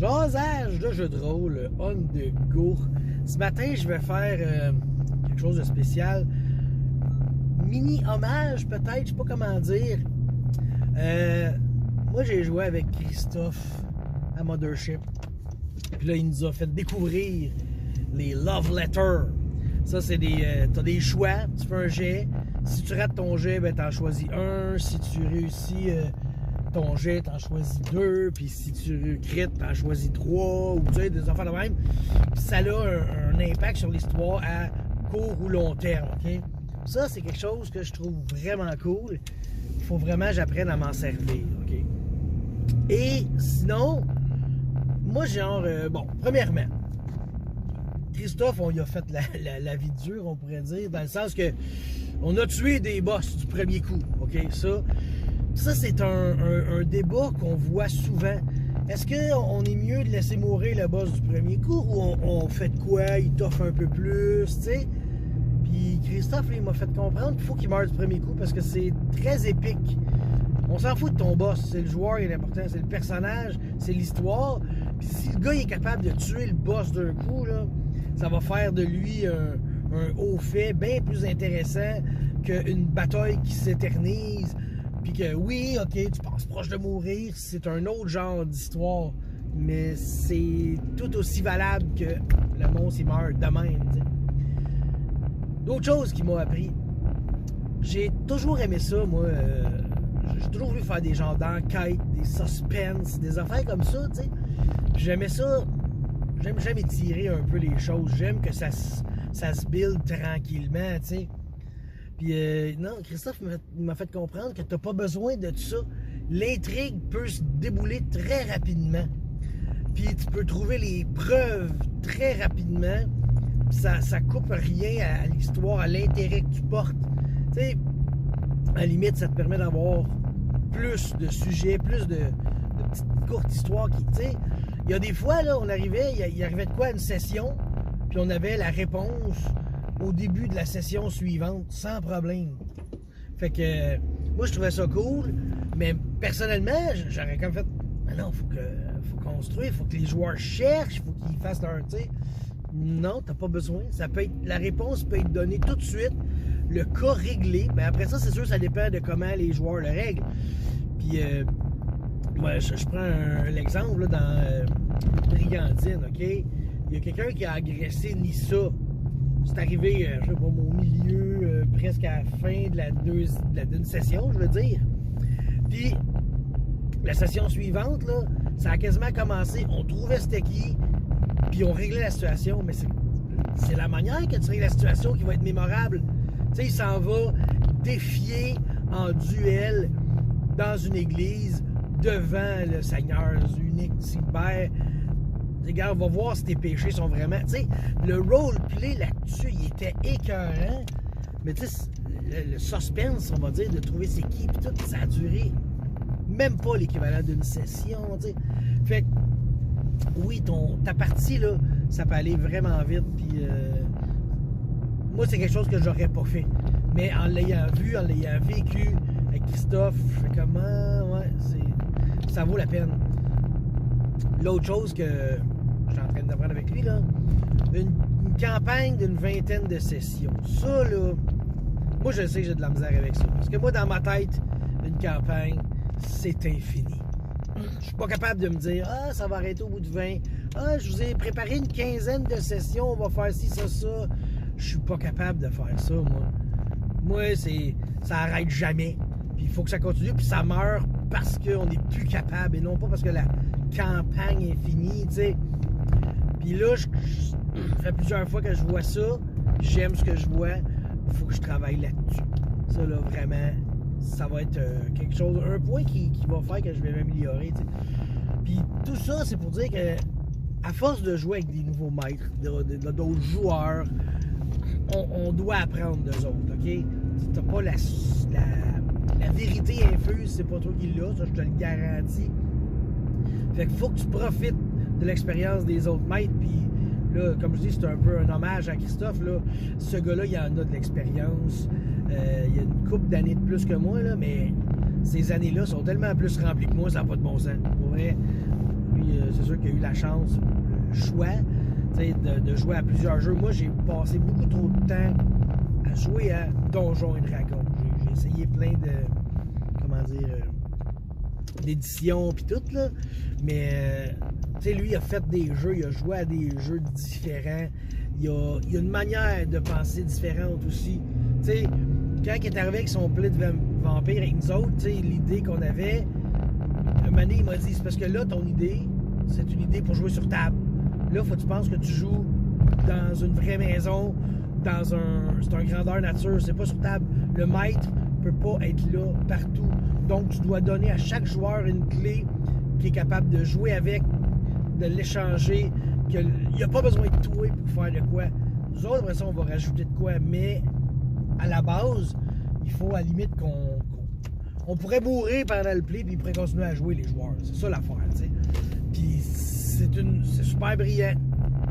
Jasage de jeu de rôle on the go. Ce matin, je vais faire quelque chose de spécial. Mini hommage, peut-être, je sais pas comment dire. Moi, j'ai joué avec Christophe à Mothership. Puis là, il nous a fait découvrir les Love Letters. Ça, c'est des... t'as des choix, tu fais un jet. Si tu rates ton jet, ben t'en choisis un. Si tu réussis ton jet, t'en choisis deux. Puis si tu crites, t'en choisis trois. Ou tu sais, des affaires de même. Puis ça a un impact sur l'histoire à court ou long terme, OK? Ça, c'est quelque chose que je trouve vraiment cool. Il faut vraiment que j'apprenne à m'en servir, OK? Et sinon, moi, genre, bon, premièrement, Christophe, on y a fait la vie dure, on pourrait dire, dans le sens que on a tué des boss du premier coup, OK? Ça c'est un débat qu'on voit souvent. Est-ce qu'on est mieux de laisser mourir le boss du premier coup ou on fait de quoi? Il t'offre un peu plus, tu sais? Puis Christophe, là, il m'a fait comprendre qu'il faut qu'il meure du premier coup parce que c'est très épique. On s'en fout de ton boss, c'est le joueur qui est important, c'est le personnage, c'est l'histoire. Puis si le gars il est capable de tuer le boss d'un coup, là, ça va faire de lui un haut fait bien plus intéressant qu'une bataille qui s'éternise. Puis que oui, ok, tu passes proche de mourir, c'est un autre genre d'histoire, mais c'est tout aussi valable que le monstre il meurt de même. T'sais. D'autres choses qui m'ont appris. J'ai toujours aimé ça, moi. J'ai toujours voulu faire des genres d'enquête, des suspens, des affaires comme ça, tu sais. J'aimais ça. J'aime étirer un peu les choses. J'aime que ça se build tranquillement, tu sais. Puis, non, Christophe m'a fait comprendre que t'as pas besoin de tout ça. L'intrigue peut se débouler très rapidement. Puis, tu peux trouver les preuves très rapidement. Puis, ça coupe rien à l'histoire, à l'intérêt que tu portes. Tu sais, à la limite, ça te permet d'avoir plus de sujets, plus de petites courtes histoires qui, tu sais... Il y a des fois, là, il arrivait de quoi à une session, puis on avait la réponse au début de la session suivante, sans problème. Fait que, moi, je trouvais ça cool, mais personnellement, j'aurais comme fait, mais non, faut construire, faut que les joueurs cherchent, faut qu'ils fassent leur, tu sais. Non, t'as pas besoin. Ça peut être, la réponse peut être donnée tout de suite, le cas réglé, mais après ça, c'est sûr, ça dépend de comment les joueurs le règlent. Puis, moi, je prends l'exemple là, dans Brigandine, OK? Il y a quelqu'un qui a agressé Nissa. C'est arrivé, je sais pas, au milieu, presque à la fin d'une session, je veux dire. Puis, la session suivante, là, ça a quasiment commencé. On trouvait c'était qui, puis on réglait la situation. Mais c'est la manière que tu règles la situation qui va être mémorable. Tu sais, il s'en va défier en duel dans une église devant le Seigneur unique Sylbert. Les gars, on va voir si tes péchés sont vraiment... Tu sais, le roleplay là-dessus, il était écœurant. Mais tu sais, le suspense, on va dire, de trouver c'est qui, puis tout, ça a duré même pas l'équivalent d'une session, tu sais. Fait que, oui, ta partie, là, ça peut aller vraiment vite, puis... moi, c'est quelque chose que j'aurais pas fait. Mais en l'ayant vu, en l'ayant vécu avec Christophe, je fais comment... Ouais, ça vaut la peine. L'autre chose que je suis en train d'apprendre avec lui, là, une campagne d'une 20aine de sessions. Ça, là, moi, je sais que j'ai de la misère avec ça. Parce que moi, dans ma tête, une campagne, c'est infini. Je suis pas capable de me dire, ah, ça va arrêter au bout de 20. Ah, je vous ai préparé une 15aine de sessions, on va faire ci, ça. Je suis pas capable de faire ça, moi. Moi, ça arrête jamais. Puis il faut que ça continue, puis ça meurt parce qu'on n'est plus capable et non pas parce que la campagne est finie, tu sais. Puis là, ça fait plusieurs fois que je vois ça, j'aime ce que je vois, il faut que je travaille là-dessus. Ça, là, vraiment, ça va être quelque chose, un point qui va faire que je vais m'améliorer, tu sais. Puis tout ça, c'est pour dire que, à force de jouer avec des nouveaux maîtres, d'autres joueurs, on doit apprendre d'eux autres, OK? T'as pas la vérité infuse, c'est pas toi qui l'as, ça je te le garantis. Fait qu'il faut que tu profites de l'expérience des autres maîtres, puis là, comme je dis, c'est un peu un hommage à Christophe, là. Ce gars-là, il en a de l'expérience, il a une couple d'années de plus que moi, là, mais ces années-là sont tellement plus remplies que moi, ça n'a pas de bon sens. Pour vrai, lui, c'est sûr qu'il a eu la chance, le choix, de jouer à plusieurs jeux. Moi, j'ai passé beaucoup trop de temps à jouer à Donjons et Dragons. J'ai essayé plein de, comment dire, d'éditions pis tout, là. Mais, tu sais, lui, il a fait des jeux, il a joué à des jeux différents. Il y a une manière de penser différente aussi. Tu sais, quand il est arrivé avec son play de vampire avec nous autres, tu sais, l'idée qu'on avait, un moment donné, il m'a dit, c'est parce que là, ton idée, c'est une idée pour jouer sur table. Là, faut que tu penses que tu joues dans une vraie maison, c'est un grandeur nature, c'est pas sur table. Le maître peut pas être là partout. Donc, tu dois donner à chaque joueur une clé qui est capable de jouer avec, de l'échanger, qu'il n'y a pas besoin de toi pour faire de quoi. Nous autres, après ça, on va rajouter de quoi, mais à la base, il faut à la limite on pourrait mourir pendant le play puis il pourrait continuer à jouer les joueurs. C'est ça l'affaire, tu sais. Puis c'est super brillant.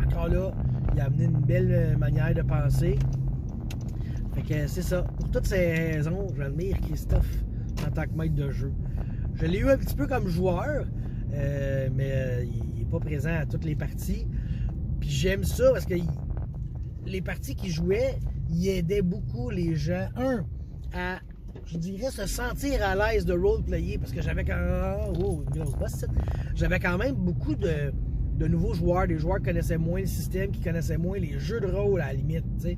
Encore là, il a amené une belle manière de penser. Fait que c'est ça. Pour toutes ces raisons, j'admire Christophe en tant que maître de jeu. Je l'ai eu un petit peu comme joueur, mais il n'est pas présent à toutes les parties. Puis j'aime ça parce que les parties qu'il jouait, il aidait beaucoup les gens, à, je dirais, se sentir à l'aise de roleplayer, parce que j'avais quand même beaucoup de nouveaux joueurs, des joueurs qui connaissaient moins le système, qui connaissaient moins les jeux de rôle à la limite, tu sais.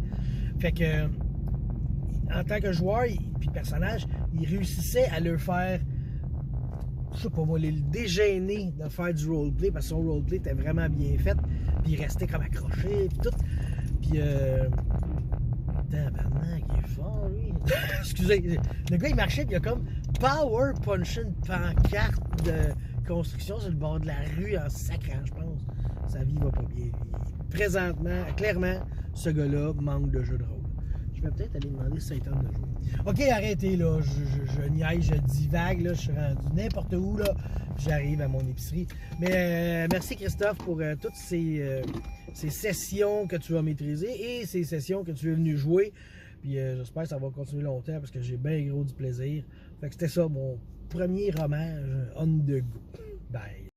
Fait que, en tant que joueur, puis personnage, il réussissait à le faire, je sais pas moi, le dégêner de faire du roleplay, parce que son roleplay était vraiment bien fait, puis il restait comme accroché, puis tout. Puis, tabarnak, il est fort, lui. Excusez, le gars, il marchait, puis il a comme power punch une pancarte de construction sur le bord de la rue en sacrant, je pense. Sa vie va pas bien. Présentement, clairement, ce gars-là manque de jeu de rôle. Je vais peut-être aller demander si ça tente de jouer. Ok, arrêtez, là. Je niaise, je divague, là. Je suis rendu n'importe où, là. J'arrive à mon épicerie. Mais merci, Christophe, pour toutes ces sessions que tu as maîtrisées et ces sessions que tu es venu jouer. Puis j'espère que ça va continuer longtemps parce que j'ai bien gros du plaisir. Fait que c'était ça, mon premier hommage on the go. Bye.